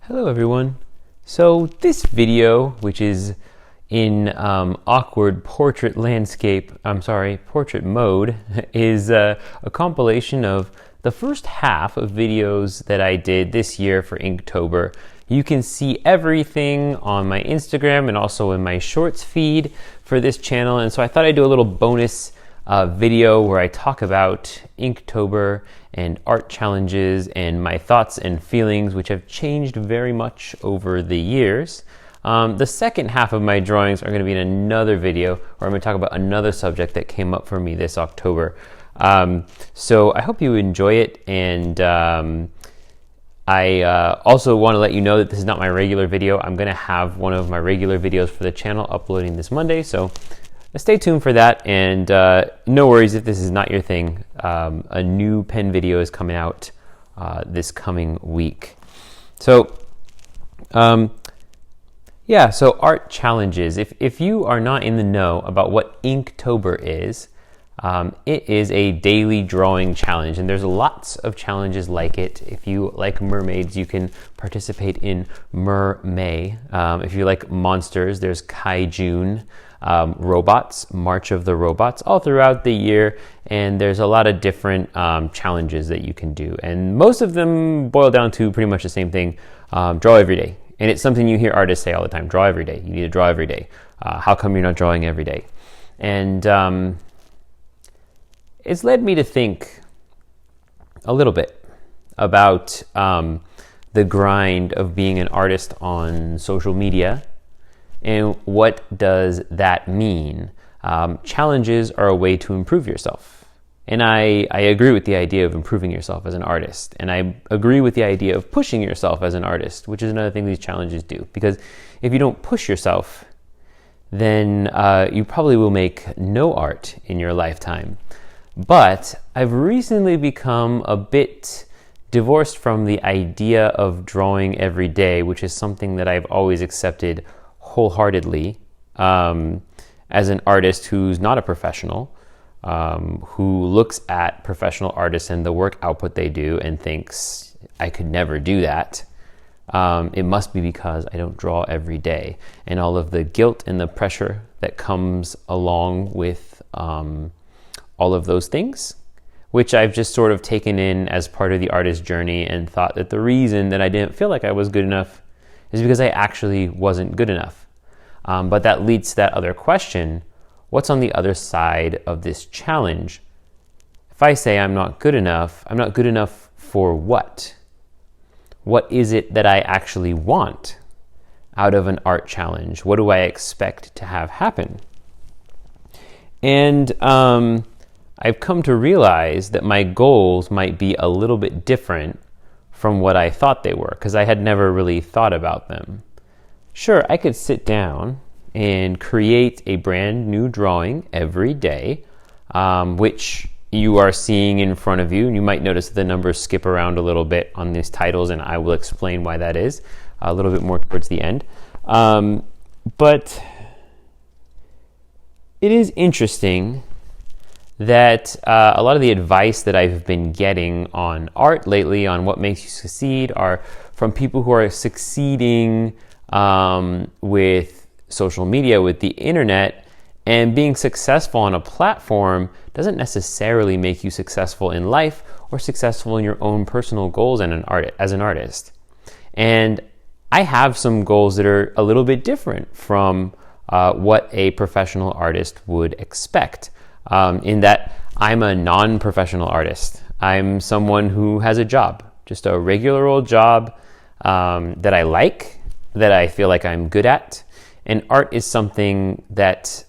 Hello everyone. So this video, which is in awkward portrait mode, is a compilation of the first half of videos that I did this year for Inktober. You can see everything on my Instagram and also in my shorts feed for this channel, and so I thought I'd do a little bonus video where I talk about Inktober and art challenges and my thoughts and feelings, which have changed very much over the years. The second half of my drawings are going to be in another video where I'm going to talk about another subject that came up for me this October. So I hope you enjoy it, and I also want to let you know that this is not my regular video. I'm going to have one of my regular videos for the channel uploading this Monday, so stay tuned for that, and no worries if this is not your thing. A new pen video is coming out this coming week. So, so art challenges. If you are not in the know about what Inktober is, it is a daily drawing challenge, and there's lots of challenges like it. If you like mermaids, you can participate in Mer-May. If you like monsters, there's Kai-June. Robots, March of the Robots, all throughout the year, and there's a lot of different challenges that you can do, and most of them boil down to pretty much the same thing: draw every day. And it's something you hear artists say all the time: draw every day. You need to draw every day. How come you're not drawing every day? And it's led me to think a little bit about the grind of being an artist on social media. And what does that mean? Challenges are a way to improve yourself. And I agree with the idea of improving yourself as an artist. And I agree with the idea of pushing yourself as an artist, which is another thing these challenges do. Because if you don't push yourself, then you probably will make no art in your lifetime. But I've recently become a bit divorced from the idea of drawing every day, which is something that I've always accepted wholeheartedly as an artist who's not a professional, who looks at professional artists and the work output they do and thinks, I could never do that. It must be because I don't draw every day, and all of the guilt and the pressure that comes along with all of those things, which I've just sort of taken in as part of the artist journey, and thought that the reason that I didn't feel like I was good enough is because I actually wasn't good enough. But that leads to that other question: what's on the other side of this challenge? If I say I'm not good enough for what? What is it that I actually want out of an art challenge? What do I expect to have happen? And I've come to realize that my goals might be a little bit different from what I thought they were, because I had never really thought about them. Sure, I could sit down and create a brand new drawing every day, which you are seeing in front of you, and you might notice the numbers skip around a little bit on these titles, and I will explain why that is a little bit more towards the end. But it is interesting that a lot of the advice that I've been getting on art lately, on what makes you succeed, are from people who are succeeding with social media, with the internet. And being successful on a platform doesn't necessarily make you successful in life or successful in your own personal goals as an artist. And I have some goals that are a little bit different from what a professional artist would expect, in that I'm a non-professional artist. I'm someone who has a job, just a regular old job that I like, that I feel like I'm good at. And art is something that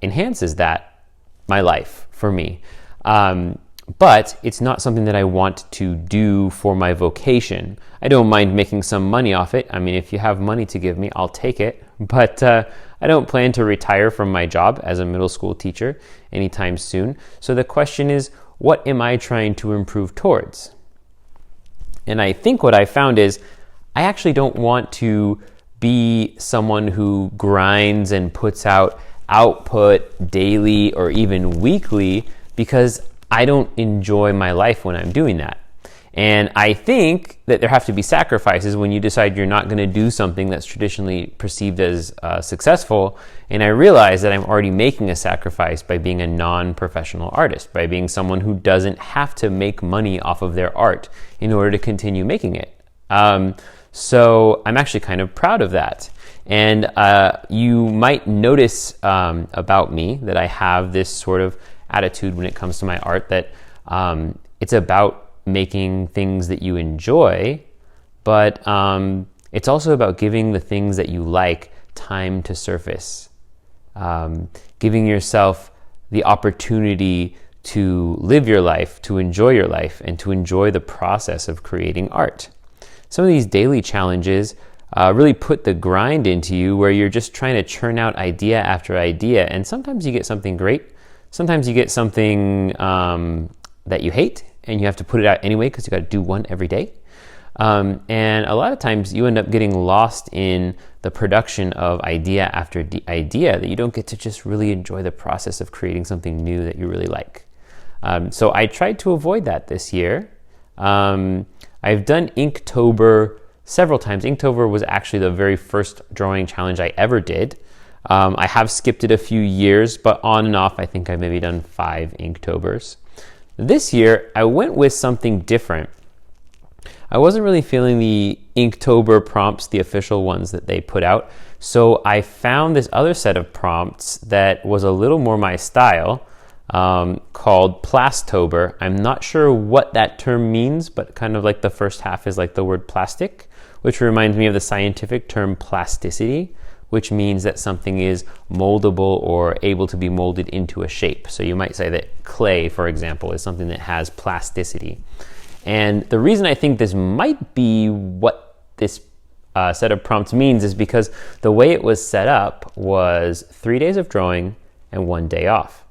enhances my life for me. But it's not something that I want to do for my vocation. I don't mind making some money off it. I mean, if you have money to give me, I'll take it. But I don't plan to retire from my job as a middle school teacher anytime soon. So the question is, what am I trying to improve towards? And I think what I found is, I actually don't want to be someone who grinds and puts out output daily or even weekly, because I don't enjoy my life when I'm doing that. And I think that there have to be sacrifices when you decide you're not going to do something that's traditionally perceived as successful. And I realize that I'm already making a sacrifice by being a non-professional artist, by being someone who doesn't have to make money off of their art in order to continue making it. So I'm actually kind of proud of that. And you might notice about me that I have this sort of attitude when it comes to my art, that it's about making things that you enjoy, but it's also about giving the things that you like time to surface, giving yourself the opportunity to live your life, to enjoy your life, and to enjoy the process of creating art. Some of these daily challenges really put the grind into you, where you're just trying to churn out idea after idea, and sometimes you get something great, sometimes you get something that you hate, and you have to put it out anyway because you got to do one every day. And a lot of times you end up getting lost in the production of idea after idea, that you don't get to just really enjoy the process of creating something new that you really like. So I tried to avoid that this year. I've done Inktober several times. Inktober was actually the very first drawing challenge I ever did. I have skipped it a few years, but on and off, I think I've maybe done 5 Inktobers. This year, I went with something different. I wasn't really feeling the Inktober prompts, the official ones that they put out, so I found this other set of prompts that was a little more my style, called Plastober. I'm not sure what that term means, but kind of like the first half is like the word plastic, which reminds me of the scientific term plasticity, which means that something is moldable or able to be molded into a shape. So you might say that clay, for example, is something that has plasticity. And the reason I think this might be what this set of prompts means is because the way it was set up was 3 days of drawing and 1 day off.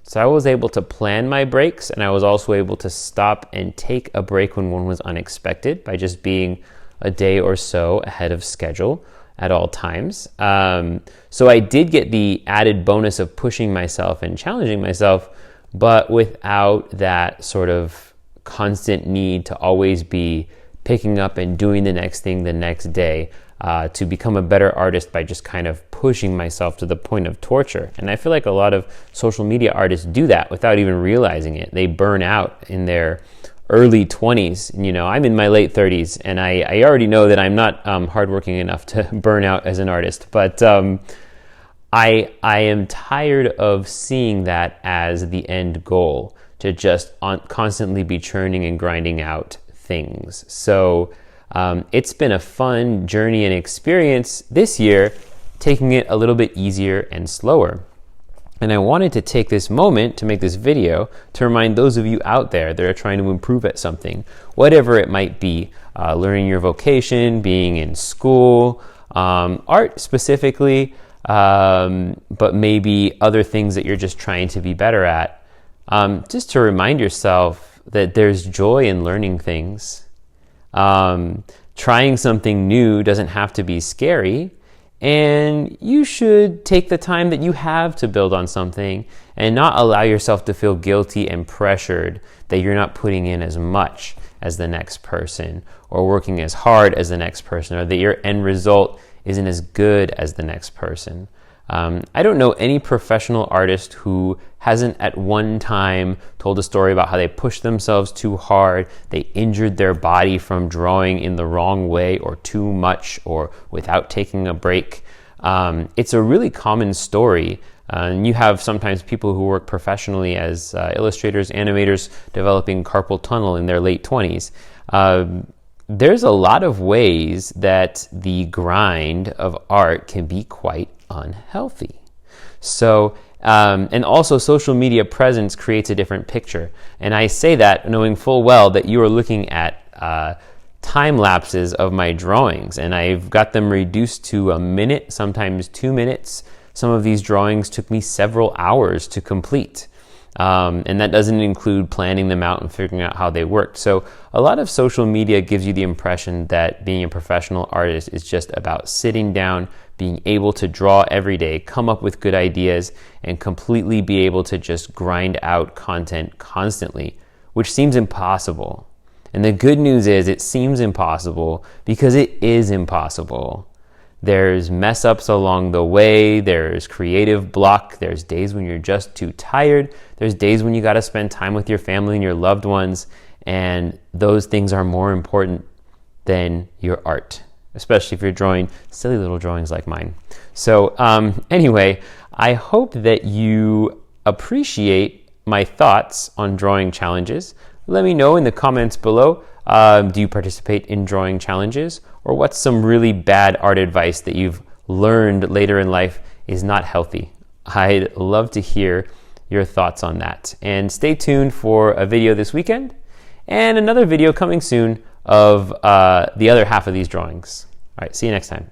So I was able to plan my breaks, and I was also able to stop and take a break when one was unexpected by just being a day or so ahead of schedule at all times. So I did get the added bonus of pushing myself and challenging myself, but without that sort of constant need to always be picking up and doing the next thing the next day, to become a better artist by just kind of pushing myself to the point of torture. And I feel like a lot of social media artists do that without even realizing it. They burn out in their early 20s. You know, I'm in my late 30s, and I already know that I'm not hardworking enough to burn out as an artist. But I am tired of seeing that as the end goal, to just constantly be churning and grinding out things. So it's been a fun journey and experience this year, taking it a little bit easier and slower. And I wanted to take this moment to make this video to remind those of you out there that are trying to improve at something, whatever it might be, learning your vocation, being in school, art specifically, but maybe other things that you're just trying to be better at. Just to remind yourself that there's joy in learning things. Trying something new doesn't have to be scary, and you should take the time that you have to build on something and not allow yourself to feel guilty and pressured that you're not putting in as much as the next person, or working as hard as the next person, or that your end result isn't as good as the next person. I don't know any professional artist who hasn't at one time told a story about how they pushed themselves too hard, they injured their body from drawing in the wrong way or too much or without taking a break. It's a really common story. And you have sometimes people who work professionally as illustrators, animators, developing carpal tunnel in their late 20s. There's a lot of ways that the grind of art can be quite unhealthy. So, and also social media presence creates a different picture. And I say that knowing full well that you are looking at time lapses of my drawings, and I've got them reduced to a minute, sometimes 2 minutes. Some of these drawings took me several hours to complete. And that doesn't include planning them out and figuring out how they worked. So a lot of social media gives you the impression that being a professional artist is just about sitting down, being able to draw every day, come up with good ideas, and completely be able to just grind out content constantly, which seems impossible. And the good news is it seems impossible because it is impossible. There's mess ups along the way, there's creative block, there's days when you're just too tired, there's days when you got to spend time with your family and your loved ones, and those things are more important than your art, especially if you're drawing silly little drawings like mine. So anyway, I hope that you appreciate my thoughts on drawing challenges. Let me know in the comments below. Do you participate in drawing challenges? Or what's some really bad art advice that you've learned later in life is not healthy? I'd love to hear your thoughts on that. And stay tuned for a video this weekend and another video coming soon of the other half of these drawings. All right, see you next time.